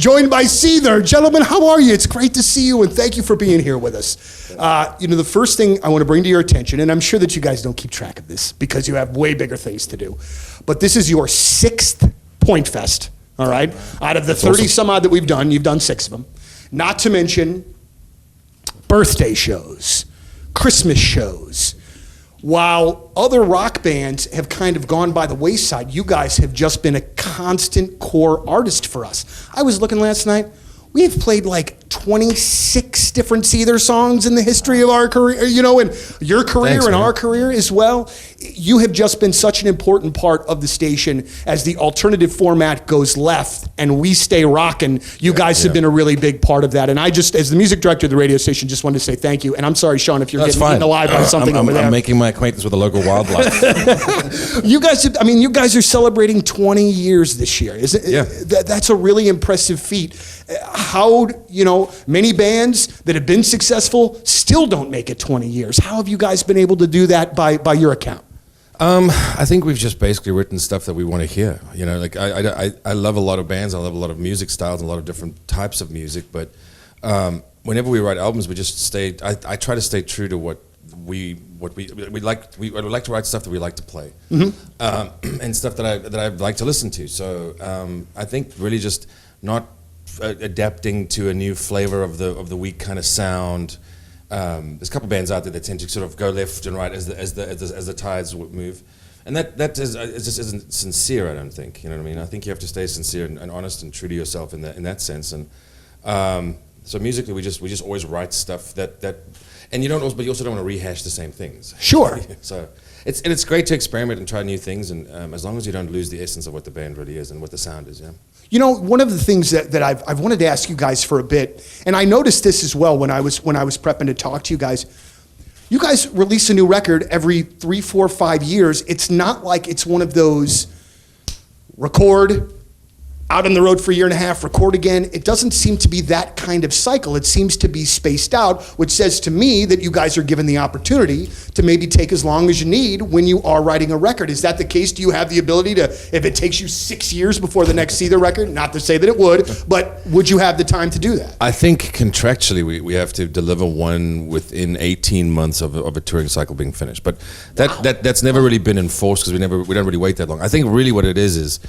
joined by Seether. Gentlemen, how are you? It's great to see you, and thank you for being here with us. The first thing I want to bring to your attention, and I'm sure that you guys don't keep track of this because you have way bigger things to do, but this is your 6th Pointfest, all right? Out of the 30 some odd that we've done, you've done 6 of them. Not to mention birthday shows, Christmas shows. While other rock bands have kind of gone by the wayside, you guys have just been a constant core artist for us. I was looking last night. We have played like 26 different Seether songs in the history of our career, and your career. Thanks, and our career as well. You have just been such an important part of the station as the alternative format goes left and we stay rocking. You guys have been a really big part of that. And I just, as the music director of the radio station, just wanted to say thank you. And I'm sorry, Shaun, if you're getting eaten alive by something over there. I'm making my acquaintance with the local wildlife. You guys are celebrating 20 years this year. That's a really impressive feat. How, many bands that have been successful still don't make it 20 years. How have you guys been able to do that by your account? I think we've just basically written stuff that we want to hear. I love a lot of bands. I love a lot of music styles and a lot of different types of music. But whenever we write albums, we just stay. I try to stay true to what we like. We like to write stuff that we like to play, and stuff that I like to listen to. So I think really just not adapting to a new flavor of the week kind of sound. There's a couple bands out there that tend to sort of go left and right as the tides move, and that just isn't sincere. I don't think. You know what I mean? I think you have to stay sincere and honest and true to yourself in that sense. And so musically, we just always write stuff that and you also don't want to rehash the same things. Sure. So it's great to experiment and try new things, and as long as you don't lose the essence of what the band really is and what the sound is. Yeah. One of the things that I've wanted to ask you guys for a bit, and I noticed this as well when I was prepping to talk to you guys. You guys release a new record every 3, 4, 5 years. It's not like it's one of those record, out on the road for a year and a half, record again. It doesn't seem to be that kind of cycle. It seems to be spaced out, which says to me that you guys are given the opportunity to maybe take as long as you need when you are writing a record. Is that the case? Do you have the ability to, if it takes you 6 years before the next Seether record, not to say that it would, but would you have the time to do that? I think contractually we have to deliver one within 18 months of a touring cycle being finished. But that's never really been enforced because we don't really wait that long. I think really what it is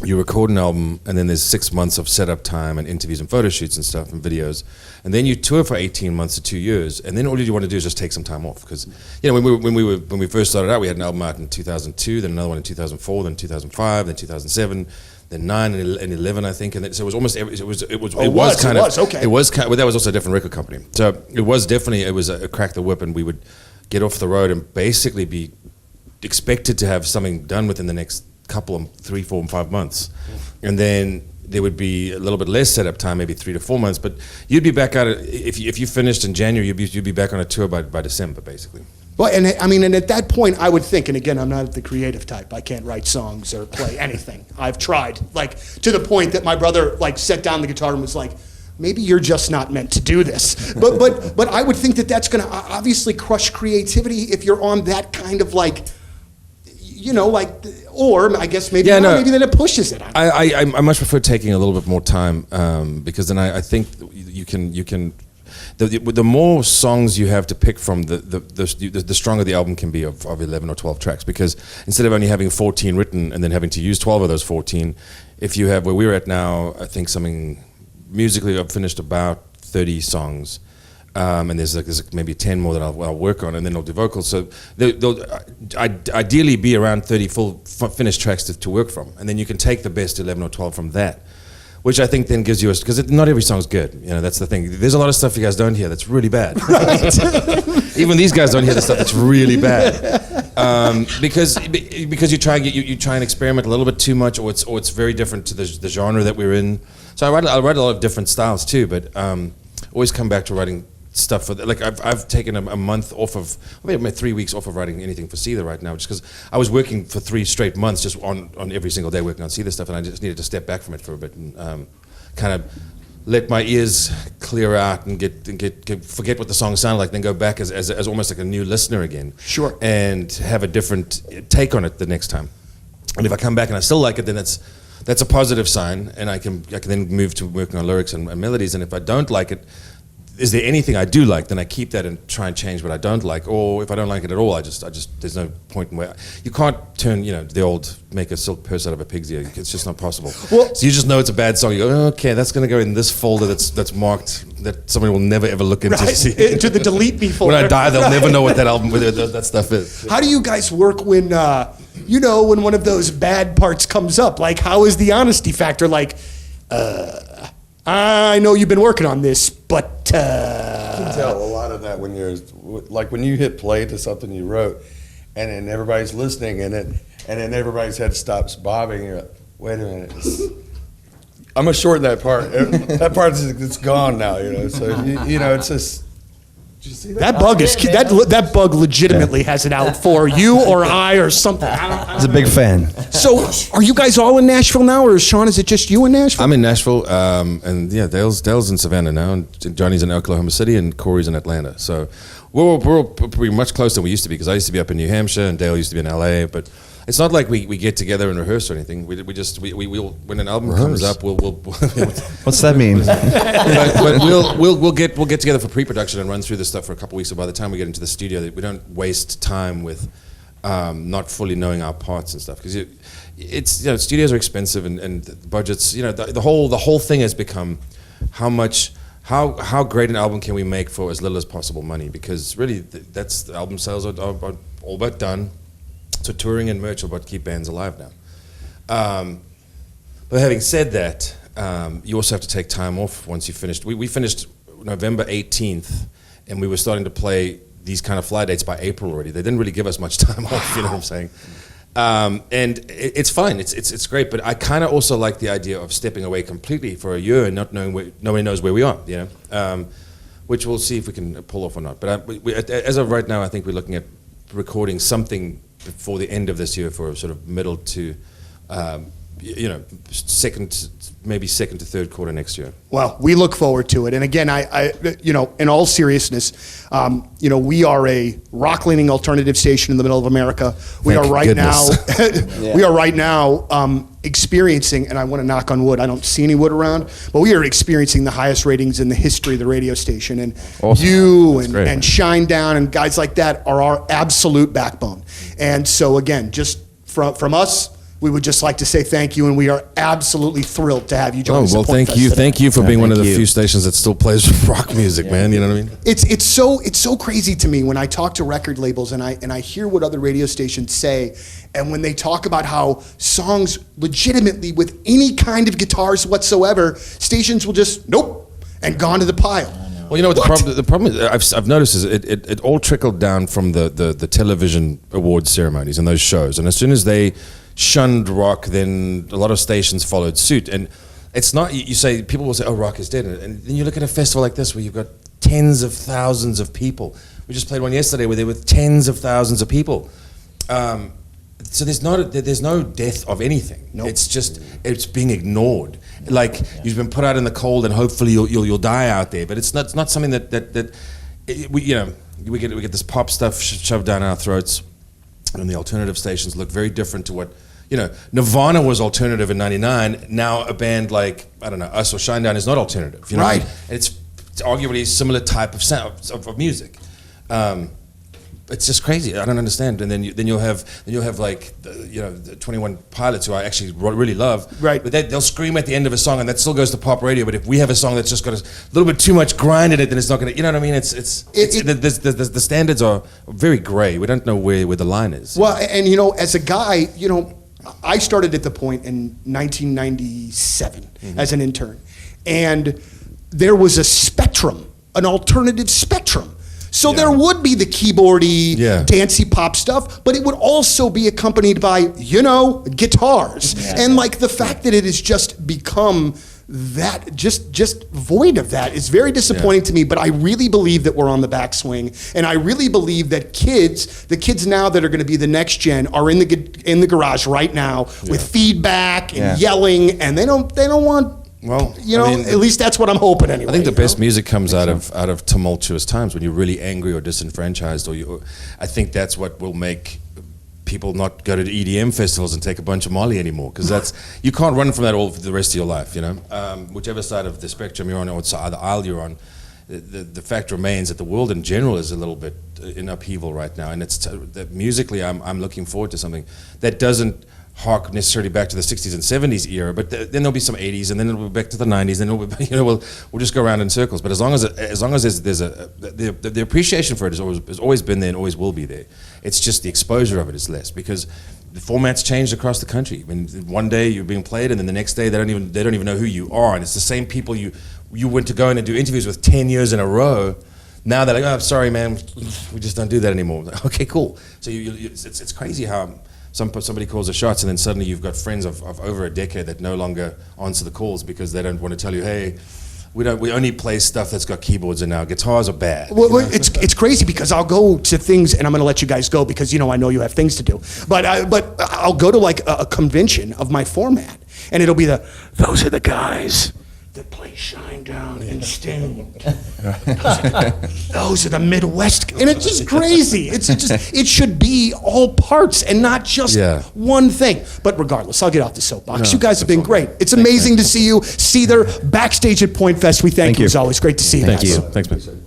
you record an album, and then there's 6 months of setup time and interviews and photo shoots and stuff and videos, and then you tour for 18 months to 2 years, and then all you want to do is just take some time off. Because when we first started out, we had an album out in 2002, then another one in 2004, then 2005, then 2007, then 9 and 11, I think, and so it was almost every. It was kind of well, that was also a different record company, so it was a crack the whip, and we would get off the road and basically be expected to have something done within the next couple of 3, 4, and 5 months, and then there would be a little bit less setup time, maybe 3 to 4 months. But you'd be back out if you finished in January, you'd be back on a tour by December, basically. Well, and at that point, I would think, and again, I'm not the creative type. I can't write songs or play anything. I've tried, to the point that my brother set down the guitar and was like, maybe you're just not meant to do this. But I would think that that's going to obviously crush creativity if you're on that kind of or I guess maybe maybe then it pushes it. I much prefer taking a little bit more time because then I think you can the more songs you have to pick from, the stronger the album can be of 11 or 12 tracks, because instead of only having 14 written and then having to use 12 of those 14, if you have where we're at now, I think something musically I've finished about 30 songs. And there's maybe 10 more that I'll work on, and then I'll do vocals. So there'll ideally be around 30 full finished tracks to work from, and then you can take the best 11 or 12 from that, which I think then gives you because not every song's good. That's the thing. There's a lot of stuff you guys don't hear that's really bad. Right? Even these guys don't hear the stuff that's really bad because you try and experiment a little bit too much, or it's very different to the genre that we're in. So I write a lot of different styles too, but always come back to writing stuff for I've taken a month off of, maybe 3 weeks off of writing anything for Seether right now, just because I was working for 3 straight months just on every single day working on Seether stuff, and I just needed to step back from it for a bit and kind of let my ears clear out and get forget what the song sounded like, then go back as almost like a new listener again. Sure. And have a different take on it the next time. And if I come back and I still like it, then that's a positive sign, and I can then move to working on lyrics and melodies. And if I don't like it, is there anything I do like? Then I keep that and try and change what I don't like. Or if I don't like it at all, I just there's no point in where you can't turn the old make a silk purse out of a pig's ear. It's just not possible. Well, so you just know it's a bad song. You go, oh, okay, that's going to go in this folder that's marked that somebody will never ever look into. Right, into the delete me folder. When I die, they'll never know what that album, that stuff is. How do you guys work when when one of those bad parts comes up? Like, how is the honesty factor? Like, I know you've been working on this, but you can tell a lot of that when when you hit play to something you wrote, and then everybody's listening, and then everybody's head stops bobbing. And you're like, wait a minute, I'm gonna shorten that part. That part it's gone now, So it's just. That bug that bug legitimately has it out for you or I or something. He's a big fan. So, are you guys all in Nashville now, or Shaun, is it just you in Nashville? I'm in Nashville, and Dale's in Savannah now, and Johnny's in Oklahoma City, and Corey's in Atlanta. So we're pretty much closer than we used to be, because I used to be up in New Hampshire, and Dale used to be in LA, but. It's not like we get together and rehearse or anything. We'll when an album comes up, we'll What's that mean? but we'll get together for pre-production and run through this stuff for a couple of weeks. So by the time we get into the studio, we don't waste time with not fully knowing our parts and stuff, because studios are expensive and budgets. The whole thing has become how great an album can we make for as little as possible money, because really that's the album sales are all but done. So touring and merch are what keep bands alive now. But having said that, you also have to take time off once you finished. We finished November 18th, and we were starting to play these kind of fly dates by April already. They didn't really give us much time off, you know what I'm saying? And it's fine, it's great, but I kind of also like the idea of stepping away completely for a year and not knowing nobody knows where we are, which we'll see if we can pull off or not. But as of right now, I think we're looking at recording something before the end of this year for sort of middle to, second to third quarter next year. Well, we look forward to it. And again, I in all seriousness, we are a rock-leaning alternative station in the middle of America. We are right now experiencing, and I want to knock on wood, I don't see any wood around, but we are experiencing the highest ratings in the history of the radio station. And awesome. You and Shinedown and guys like that are our absolute backbone. And so again, just from us, we would just like to say thank you, and we are absolutely thrilled to have you join us. Well, thank you. Thank you for being one of the few stations that still plays rock music, man. You know what I mean? It's so crazy to me when I talk to record labels and I hear what other radio stations say, and when they talk about how songs legitimately with any kind of guitars whatsoever, stations will just nope and gone to the pile. Well, you know what the problem is, I've noticed is it all trickled down from the television awards ceremonies and those shows, and as soon as they shunned rock, then a lot of stations followed suit. And it's not, you say, people will say, oh, rock is dead. And then you look at a festival like this where you've got tens of thousands of people. We just played one yesterday where there were tens of thousands of people. So there's no death of anything. Nope. It's being ignored. Like you've been put out in the cold and hopefully you'll die out there. But it's not something that we get this pop stuff shoved down our throats. And the alternative stations look very different to what, Nirvana was alternative in '99. Now a band like, I don't know, us or Shinedown is not alternative. You know? Right. And it's arguably a similar type of sound of music. It's just crazy. I don't understand. And then you'll have like the 21 Pilots, who I actually really love. Right. But they'll scream at the end of a song, and that still goes to pop radio. But if we have a song that's just got a little bit too much grind in it, then it's not going to. You know what I mean? The standards are very gray. We don't know where the line is. Well, and as a guy, I started at the point in 1997 as an intern, and there was a spectrum, an alternative spectrum. So there would be the keyboardy, dancey pop stuff, but it would also be accompanied by, guitars. Yeah. And like the fact that it has just become that, just void of that is very disappointing to me, but I really believe that we're on the backswing. And I really believe that the kids now that are going to be the next gen are in the garage right now with feedback and yelling, and they don't want. Well, at least that's what I'm hoping anyway. I think the best music comes out of tumultuous times when you're really angry or disenfranchised, I think that's what will make people not go to EDM festivals and take a bunch of Molly anymore, because you can't run from that all for the rest of your life, you know. Whichever side of the spectrum you're on, or the aisle you're on, the fact remains that the world in general is a little bit in upheaval right now, and that musically I'm looking forward to something that doesn't hark necessarily back to the 60s and 70s era, but then there'll be some 80s, and then it'll be back to the 90s, and it'll be, we'll just go around in circles. But as long as there's the appreciation for it has always been there and always will be there. It's just the exposure of it is less, because the formats changed across the country. I mean, one day you're being played, and then the next day they don't even know who you are, and it's the same people you went to go in and do interviews with 10 years in a row. Now they're like, oh, I'm sorry, man, we just don't do that anymore. Like, okay, cool. So it's crazy how somebody calls the shots, and then suddenly you've got friends of over a decade that no longer answer the calls because they don't want to tell you, hey, we only play stuff that's got keyboards in our guitars are bad. Well, it's crazy, because I'll go to things, and I'm going to let you guys go because I know you have things to do. But I'll go to like a convention of my format, and it'll be those are the guys that play Shine Down and Sting. Those are the Midwest, and it's just crazy. It should be all parts and not just one thing. But regardless, I'll get off the soapbox. You guys have been great. It's amazing to see you. Seether, backstage at Pointfest. We thank you as always. Great to see you. Thank guys. you. Thanks, man.